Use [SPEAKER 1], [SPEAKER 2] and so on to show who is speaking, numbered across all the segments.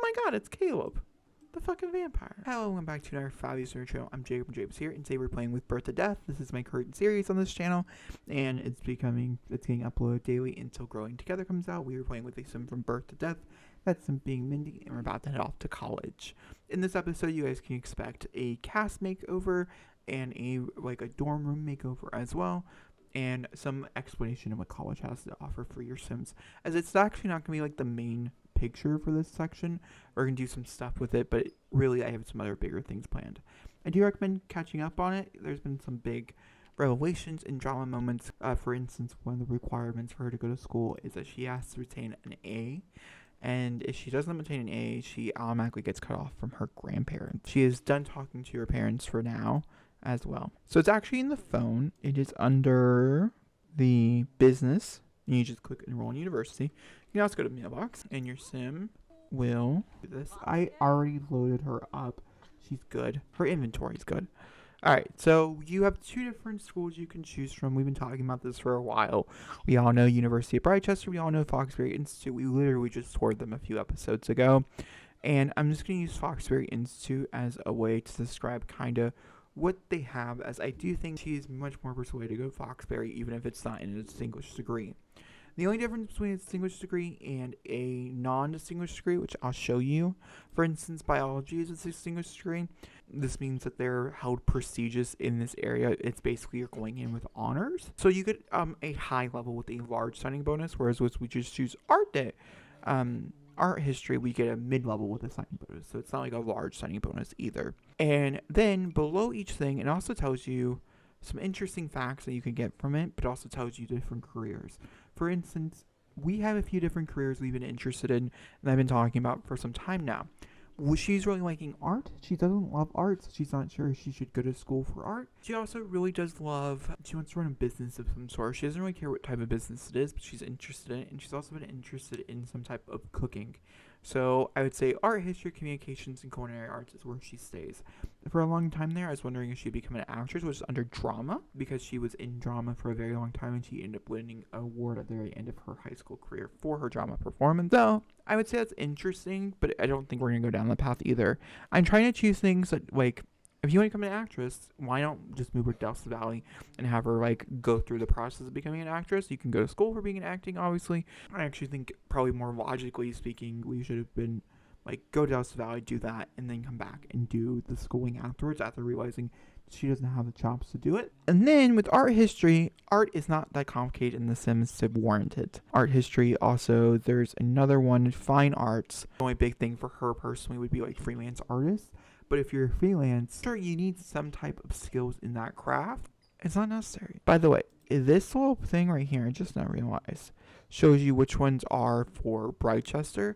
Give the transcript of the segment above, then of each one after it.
[SPEAKER 1] my god, it's Caleb, the fucking vampire. Hello, welcome back to another fabulous channel. I'm Jacob from Jacobishere, and today we're playing with Birth to Death. This is my current series on this channel, and it's getting uploaded daily until Growing Together comes out. We were playing with a sim from Birth to Death. That's sim being Mindy, and we're about to head off to college. In this episode, you guys can expect a cast makeover and a dorm room makeover as well, and some explanation of what college has to offer for your sims, as it's actually not going to be like the main picture for this section. We're going to do some stuff with it, but really I have some other bigger things planned. I do recommend catching up on it. There's been some big revelations and drama moments. For instance, one of the requirements for her to go to school is that she has to retain an A, and if she doesn't retain an A, she automatically gets cut off from her grandparents. She is done talking to her parents for now as well. So it's actually in the phone. It is under the business. You just click enroll in university. You can also go to mailbox, and your sim will do this. I already loaded her up. She's good. Her inventory is good. Alright, so you have two different schools you can choose from. We've been talking about this for a while. We all know University of Britechester. We all know Foxbury Institute. We literally just toured them a few episodes ago. And I'm just going to use Foxbury Institute as a way to describe kind of what they have, as I do think she's much more persuaded to go Foxbury, even if it's not in a distinguished degree. The only difference between a distinguished degree and a non-distinguished degree, which I'll show you, for instance, biology is a distinguished degree. This means that they're held prestigious in this area. It's basically you're going in with honors. So you get a high level with a large signing bonus, whereas if we just choose art history, we get a mid-level with a signing bonus. So it's not like a large signing bonus either. And then below each thing, it also tells you some interesting facts that you can get from it, but also tells you different careers. For instance, we have a few different careers we've been interested in, and I've been talking about for some time now. She's really liking art. She doesn't love art, so she's not sure if she should go to school for art. She also really does love, she wants to run a business of some sort. She doesn't really care what type of business it is, but she's interested in it, and she's also been interested in some type of cooking. So I would say art, history, communications, and culinary arts is where she stays. For a long time there, I was wondering if she'd become an actress, which is under drama, because she was in drama for a very long time, and she ended up winning an award at the very end of her high school career for her drama performance. So I would say that's interesting, but I don't think we're going to go down that path either. I'm trying to choose things that, if you want to become an actress, why not just move her to Delta Valley and have her, go through the process of becoming an actress? You can go to school for being in acting, obviously. I actually think, probably more logically speaking, we should have been, go to Delta Valley, do that, and then come back and do the schooling afterwards, after realizing she doesn't have the chops to do it. And then with art history, art is not that complicated in The Sims to warrant it. Art history also, there's another one, fine arts. The only big thing for her personally would be freelance artists. But if you're freelance, sure, you need some type of skills in that craft. It's not necessary. By the way, this little thing right here, I just now realized, shows you which ones are for Britechester.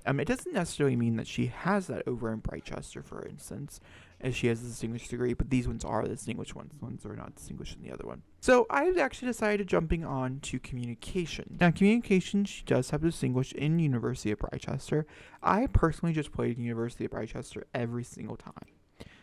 [SPEAKER 1] It doesn't necessarily mean that she has that over in Britechester, for instance, as she has a distinguished degree, but these ones are the distinguished ones. The ones that are not distinguished in the other one. So I actually decided jumping on to communication. Now, communication, she does have distinguished in University of Britechester. I personally just played University of Britechester every single time.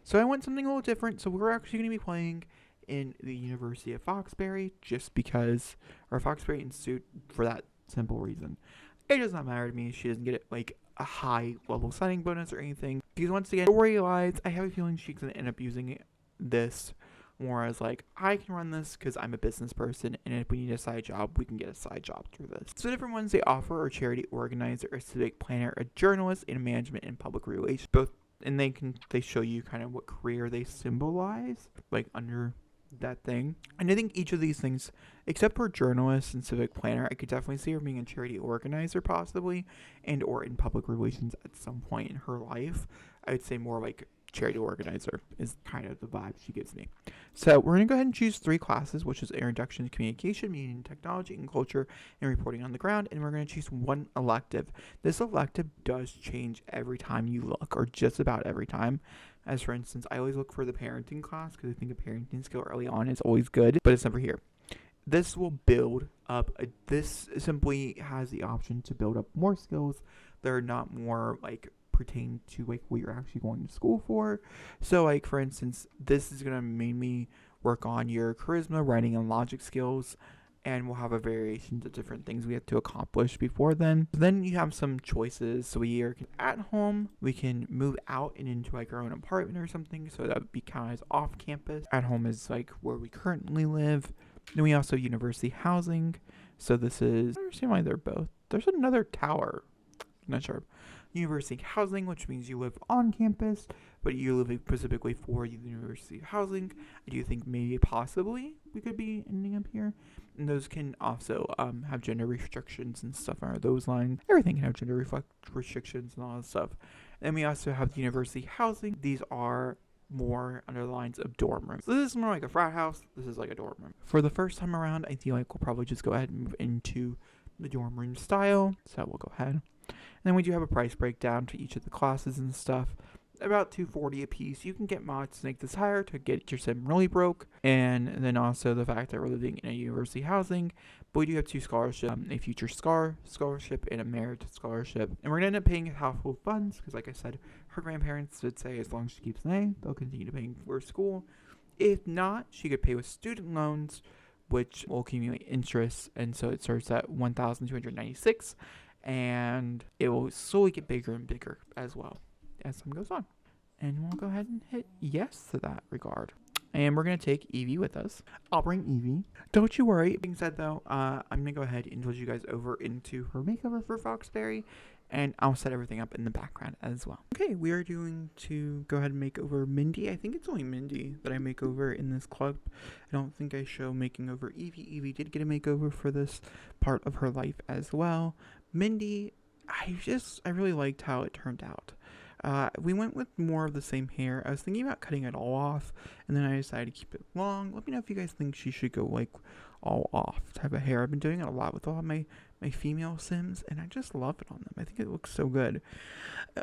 [SPEAKER 1] So I went something a little different. So we're actually going to be playing in the University of Foxbury, just because, or Foxbury Institute, for that simple reason. It does not matter to me. She doesn't get a high level signing bonus or anything. Because once again, story lies, I have a feeling she's going to end up using this more as I can run this because I'm a business person, and if we need a side job, we can get a side job through this. So the different ones they offer are charity organizer, a civic planner, a journalist, and management and public relations. Both, and they show you kind of what career they symbolize, under that thing. And I think each of these things, except for journalist and civic planner, I could definitely see her being a charity organizer possibly, and or in public relations at some point in her life. I would say more charity organizer is kind of the vibe she gives me. So we're going to go ahead and choose 3 classes, which is Introduction to Communication, Media and Technology, and Culture, and Reporting on the Ground, and we're going to choose 1 elective. This elective does change every time you look, or just about every time. As for instance, I always look for the parenting class, because I think a parenting skill early on is always good, but it's never here. This will build up, this simply has the option to build up more skills that are not more pertain to what you're actually going to school for. So for instance, this is going to mainly work on your charisma, writing, and logic skills. and we'll have a variation of different things we have to accomplish before then. Then you have some choices. So we are at home, we can move out and into like our own apartment or something. So that would be kind of off campus. At home is like where we currently live. Then we also have university housing. So this is, I understand why they're both. There's another tower. I'm not sure. University housing, which means you live on campus, but you live specifically for the university housing. I do think maybe possibly we could be ending up here. And those can also have gender restrictions and stuff on those lines. Everything can have gender restrictions and all that stuff. Then we also have the university housing. These are more under the lines of dorm rooms. So this is more like a frat house. This is like a dorm room. For the first time around, I feel like we'll probably just go ahead and move into the dorm room style. So we'll go ahead. And then we do have a price breakdown to each of the classes and stuff. About $240 a piece. You can get mods to make this higher to get your sim really broke. And then also the fact that we're living in a university housing. But we do have 2 scholarships, a future scholarship and a merit scholarship. And we're going to end up paying household funds because, like I said, her grandparents would say as long as she keeps an A, they'll continue to pay for school. If not, she could pay with student loans, which will accumulate interest. And so it starts at $1,296. And it will slowly get bigger and bigger as well as time goes on. And we'll go ahead and hit yes to that regard. And we're going to take Evie with us. I'll bring Evie. Don't you worry. Being said though, I'm going to go ahead and push you guys over into her makeover for Foxberry. And I'll set everything up in the background as well. Okay, we are doing to go ahead and make over Mindy. I think it's only Mindy that I make over in this club. I don't think I show making over Evie. Evie did get a makeover for this part of her life as well. Mindy, I really liked how it turned out. We went with more of the same hair. I was thinking about cutting it all off, and then I decided to keep it long. Let me know if you guys think she should go like all off type of hair. I've been doing it a lot with all of my female sims, and I just love it on them. I think it looks so good.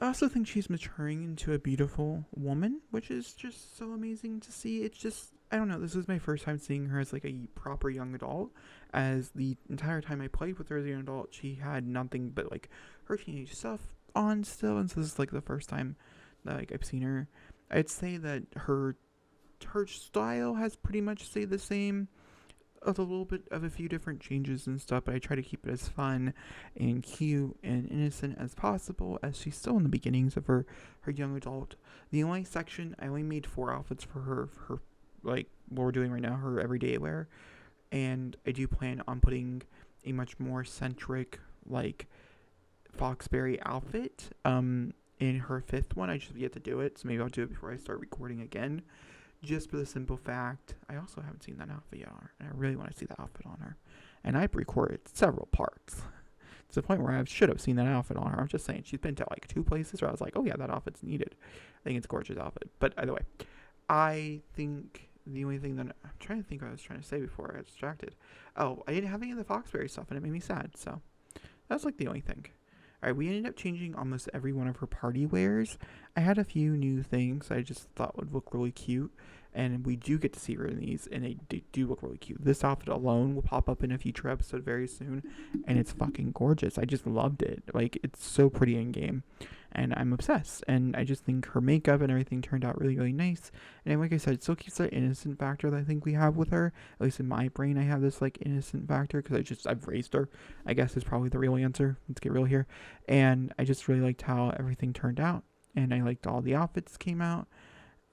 [SPEAKER 1] I also think she's maturing into a beautiful woman, which is just so amazing to see. It's just, I don't know, this is my first time seeing her as like a proper young adult, as the entire time I played with her as a young adult, she had nothing but like her teenage stuff on still, and so this is like the first time that like I've seen her. I'd say that her style has pretty much stayed the same, with a little bit of a few different changes and stuff, but I try to keep it as fun and cute and innocent as possible, as she's still in the beginnings of her young adult. The only section, I only made 4 outfits for her like what we're doing right now, her everyday wear, and I do plan on putting a much more centric like Foxberry outfit in her 5th one. I just have yet to do it, so maybe I'll do it before I start recording again, just for the simple fact I also haven't seen that outfit yet on her, and I really want to see that outfit on her. And I've recorded several parts to the point where I should have seen that outfit on her. I'm just saying, she's been to like 2 places where I was like, oh yeah, that outfit's needed. I think it's a gorgeous outfit. But either way, I think the only thing that I'm trying to think what I was trying to say before I got distracted. Oh, I didn't have any of the Foxberry stuff, and it made me sad. So that's like the only thing. Alright, we ended up changing almost every one of her party wears. I had a few new things I just thought would look really cute, and we do get to see her in these, and they do look really cute. This outfit alone will pop up in a future episode very soon, and it's fucking gorgeous. I just loved it. Like, it's so pretty in game, and I'm obsessed. And I just think her makeup and everything turned out really, really nice. And like I said, it still keeps that innocent factor that I think we have with her. At least in my brain, I have this like innocent factor because I've raised her, I guess is probably the real answer. Let's get real here. And I just really liked how everything turned out, and I liked all the outfits came out.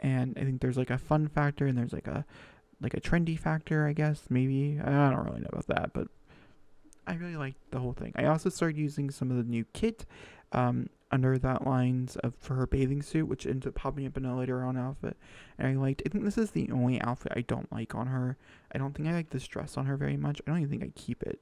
[SPEAKER 1] And I think there's like a fun factor, and there's like a trendy factor, I guess, maybe. I don't really know about that, but I really liked the whole thing. I also started using some of the new kit under that lines for her bathing suit, which ends up popping up in a later on outfit. And I think this is the only outfit I don't like on her. I don't think I like this dress on her very much. I don't even think I keep it.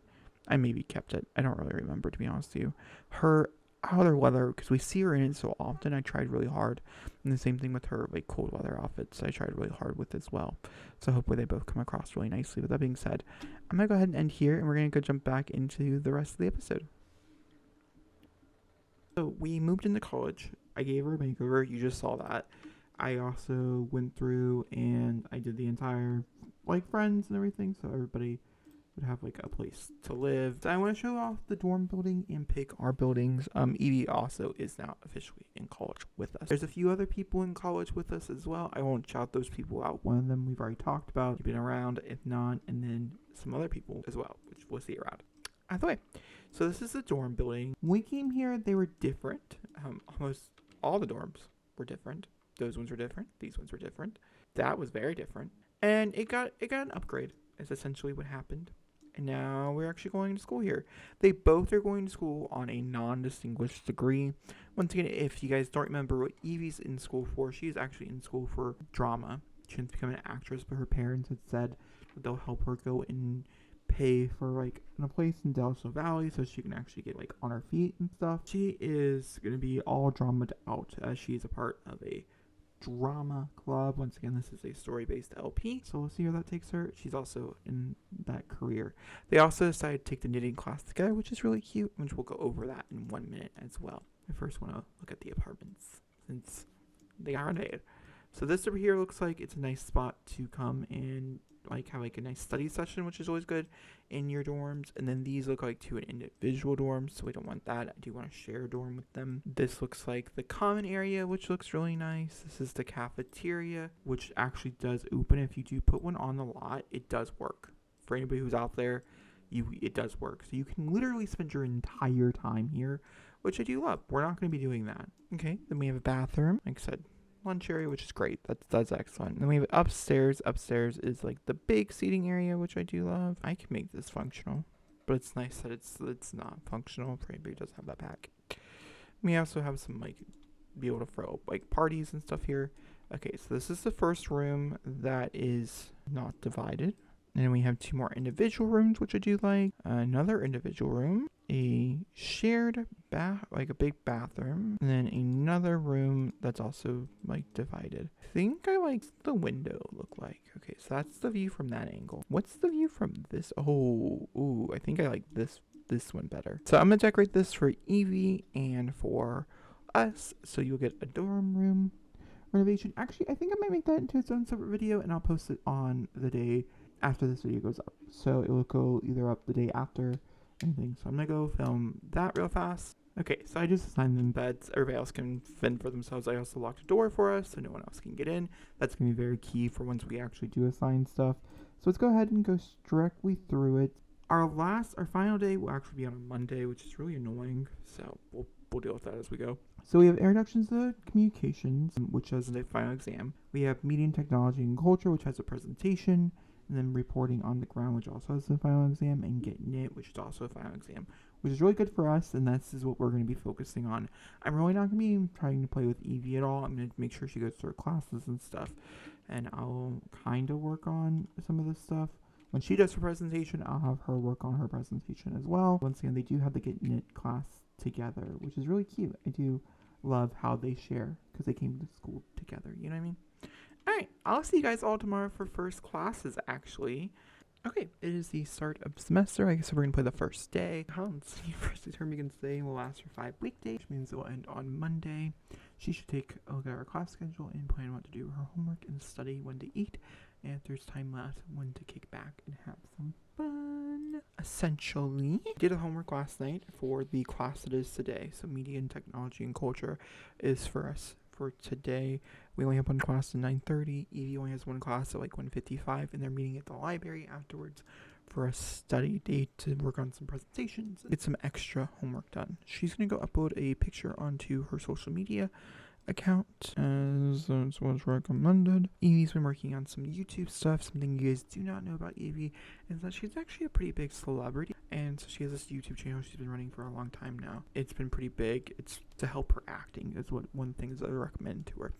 [SPEAKER 1] I maybe kept it. I don't really remember, to be honest with you. Her outer weather, because we see her in it so often, I tried really hard. And the same thing with her like cold weather outfits, I tried really hard with as well. So hopefully they both come across really nicely. With that being said, I'm going to go ahead and end here, and we're going to go jump back into the rest of the episode. So we moved into college. I gave her a makeover. You just saw that. I also went through and I did the entire like friends and everything, so everybody would have like a place to live. So I want to show off the dorm building and pick our buildings. Evie also is now officially in college with us. There's a few other people in college with us as well. I won't shout those people out. One of them we've already talked about. You've been around, if not, and then some other people as well, which we'll see around. Either way, so this is the dorm building. When we came here, they were different. Almost all the dorms were different. Those ones were different. These ones were different. That was very different. And it got an upgrade. Is essentially what happened. And now we're actually going to school here. They both are going to school on a non-distinguished degree. Once again, if you guys don't remember what Evie's in school for, she's actually in school for drama. She wants to become an actress, but her parents had said that they'll help her go and pay for like a place in Delso Valley so she can actually get like on her feet and stuff. She is going to be all dramaed out as she's a part of a drama club. Once again, this is a story-based LP, so we'll see where that takes her. She's also in that career. They also decided to take the knitting class together, which is really cute, which we'll go over that in 1 minute as well. I first want to look at the apartments since they are renovated. So this over here looks like it's a nice spot to come and like have like a nice study session, which is always good in your dorms. And then these look like two individual dorms, so we don't want that. I do want to share a dorm with them. This looks like the common area, which looks really nice. This is the cafeteria, which actually does open. If you do put one on the lot, it does work. For anybody who's out there, it does work. So you can literally spend your entire time here, which I do love. We're not going to be doing that. Okay, then we have a bathroom, like I said, lunch area, which is great. That's excellent. Then we have upstairs. Upstairs is like the big seating area, which I do love. I can make this functional, but it's nice that it's not functional for anybody who doesn't have that pack. We also have some like be able to throw like parties and stuff here. Okay, so this is the first room that is not divided. And then we have two more individual rooms, which I do like. Another individual room, a shared bath, like a big bathroom, and then another room that's also like divided. I think I like the window look like. Okay, so that's the view from that angle. What's the view from this? Oh, ooh, I think I like this one better. So I'm gonna decorate this for Evie and for us. So you'll get a dorm room renovation. Actually, I think I might make that into its own separate video, and I'll post it on the day after this video goes up. So it will go either up the day after anything. So I'm gonna go film that real fast. Okay, so I just assigned them beds. Everybody else can fend for themselves. I also locked a door for us so no one else can get in. That's gonna be very key for once we actually do assign stuff. So let's go ahead and go directly through it. Our final day will actually be on a Monday, which is really annoying. So we'll deal with that as we go. So we have introductions to communications, which has a final exam. We have media and technology and culture, which has a presentation. And then reporting on the ground, which also has the final exam, and getting it, which is also a final exam, which is really good for us, and this is what we're going to be focusing on. I'm really not going to be trying to play with Evie at all. I'm going to make sure she goes through her classes and stuff, and I'll kind of work on some of this stuff. When she does her presentation, I'll have her work on her presentation as well. Once again, they do have the Get Knit class together, which is really cute. I do love how they share, because they came to school together, you know what I mean? Alright, I'll see you guys all tomorrow for first classes, actually. Okay, it is the start of semester. I guess we're going to play the first day. The first term begins today and will last for 5 weekdays, which means it will end on Monday. She should take a look at her class schedule and plan what to do her homework and study, when to eat, and if there's time left, when to kick back and have some fun. Essentially, I did a homework last night for the class that is today. So media and technology and culture is for us for today. We only have one class at 9:30. Evie only has one class at like 1:55, and they're meeting at the library afterwards for a study date to work on some presentations and get some extra homework done. She's going to go upload a picture onto her social media account as was recommended. Evie's been working on some YouTube stuff. Something you guys do not know about Evie is that she's actually a pretty big celebrity, and so she has this YouTube channel she's been running for a long time now. It's been pretty big. It's to help her acting is what one of the things I recommend to her.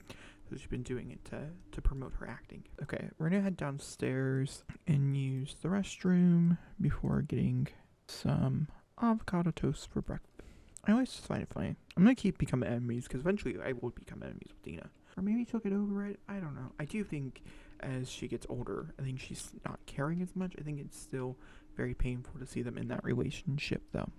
[SPEAKER 1] So she's been doing it to promote her acting. Okay, we're gonna head downstairs and use the restroom before getting some avocado toast for breakfast. I always just find it funny. I'm going to keep becoming enemies because eventually I will become enemies with Dina. Or maybe she'll get over it. I don't know. I do think as she gets older, I think she's not caring as much. I think it's still very painful to see them in that relationship, though.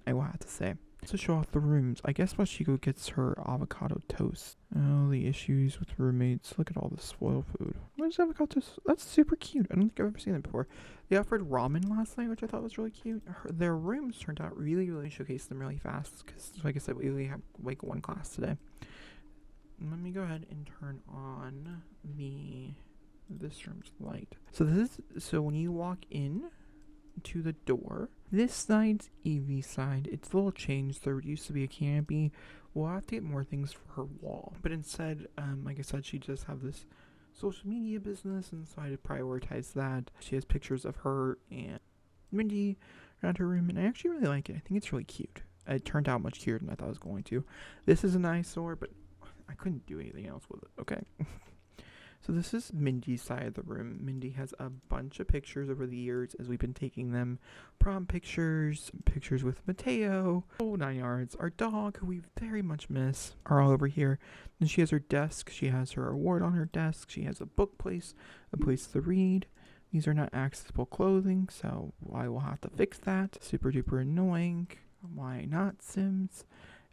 [SPEAKER 1] I will have to say. To show off the rooms, I guess while she gets her avocado toast. Oh, the issues with roommates. Look at all the spoiled food. What is avocado toast? That's super cute. I don't think I've ever seen that before. They offered ramen last night, which I thought was really cute. Their rooms turned out really, really showcase them really fast because, like I said, we only have like one class today. Let me go ahead and turn on this room's light. So when you walk in to the door, this side's Evie side. It's a little changed. There used to be a canopy. We'll have to get more things for her wall, but instead, like I said, she does have this social media business, and so I had to prioritize that. She has pictures of her and Mindy around her room, and I actually really like it. I think it's really cute. It turned out much cuter than I thought it was going to. This is an eyesore, but I couldn't do anything else with it. Okay. So this is Mindy's side of the room. Mindy has a bunch of pictures over the years as we've been taking them. Prom pictures, pictures with Mateo, whole 9 yards. Our dog, who we very much miss, are all over here. Then she has her desk. She has her award on her desk. She has a bookplace, a place to read. These are not accessible clothing, so I will have to fix that. Super duper annoying. Why not, Sims?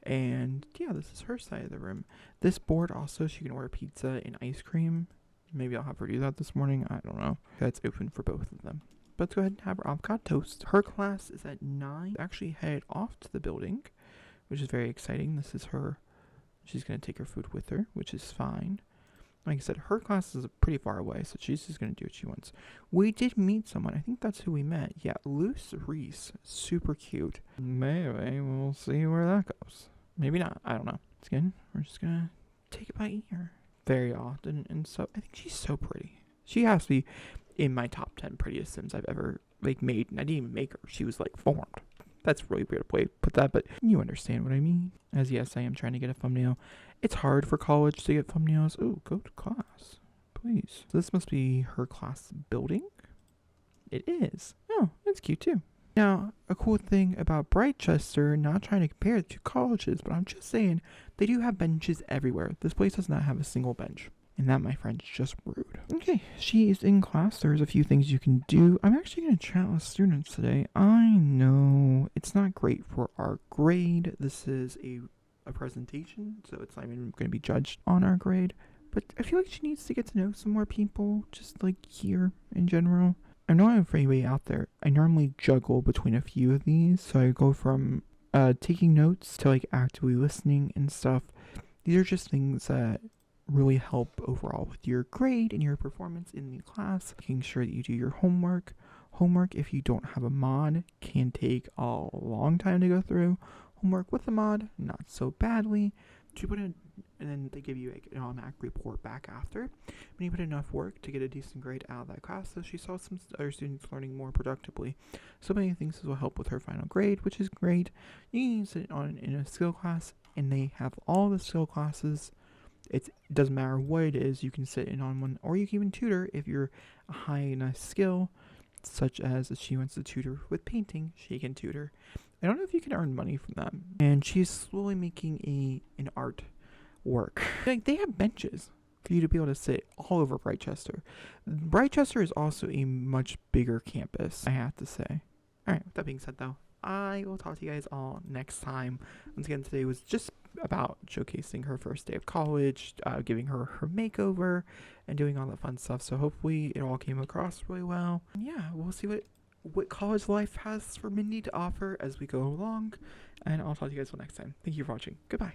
[SPEAKER 1] And yeah, this is her side of the room. This board also, she can order pizza and ice cream. Maybe I'll have her do that this morning. I don't know. That's open for both of them. But let's go ahead and have her avocado toast. Her class is at 9. Actually headed off to the building, which is very exciting. This is her. She's going to take her food with her, which is fine. Like I said, her class is pretty far away, so she's just going to do what she wants. We did meet someone. I think that's who we met. Yeah, Luce Reese. Super cute. Maybe we'll see where that goes. Maybe not. I don't know. Again, we're just going to take it by ear. Very often, and so I think she's so pretty. She has to be in my top 10 prettiest Sims I've ever made, and I didn't even make her. She was formed. That's a really weird way to put that, but you understand what I mean. As yes, I am trying to get a thumbnail. It's hard for college to get thumbnails. Oh, go to class, please. So this must be her class building. It is. Oh, it's cute too. Now, a cool thing about Brightchester, not trying to compare the two colleges, but I'm just saying, they do have benches everywhere. This place does not have a single bench. And that, my friend, is just rude. Okay, she is in class. There's a few things you can do. I'm actually going to chat with students today. I know it's not great for our grade. This is a presentation, so it's not even going to be judged on our grade. But I feel like she needs to get to know some more people, just here in general. I know I'm way out there. I normally juggle between a few of these, so I go from taking notes to actively listening and stuff. These are just things that really help overall with your grade and your performance in the class. Making sure that you do your homework. Homework, if you don't have a mod, can take a long time to go through. Homework with a mod, not so badly. To put in, and then they give you an automatic report back after. When you put enough work to get a decent grade out of that class, so she saw some other students learning more productively. So many things this will help with her final grade, which is great. You can sit on in a skill class, and they have all the skill classes. It doesn't matter what it is, you can sit in on one, or you can even tutor if you're a high enough skill, such as if she wants to tutor with painting, she can tutor. I don't know if you can earn money from that. And she's slowly making an art work. They have benches for you to be able to sit all over Brightchester. Brightchester is also a much bigger campus, I have to say. Alright, with that being said though, I will talk to you guys all next time. Once again, today was just about showcasing her first day of college, giving her makeover, and doing all that fun stuff. So hopefully it all came across really well. And yeah, we'll see what college life has for Mindy to offer as we go along. And I'll talk to you guys all next time. Thank you for watching. Goodbye.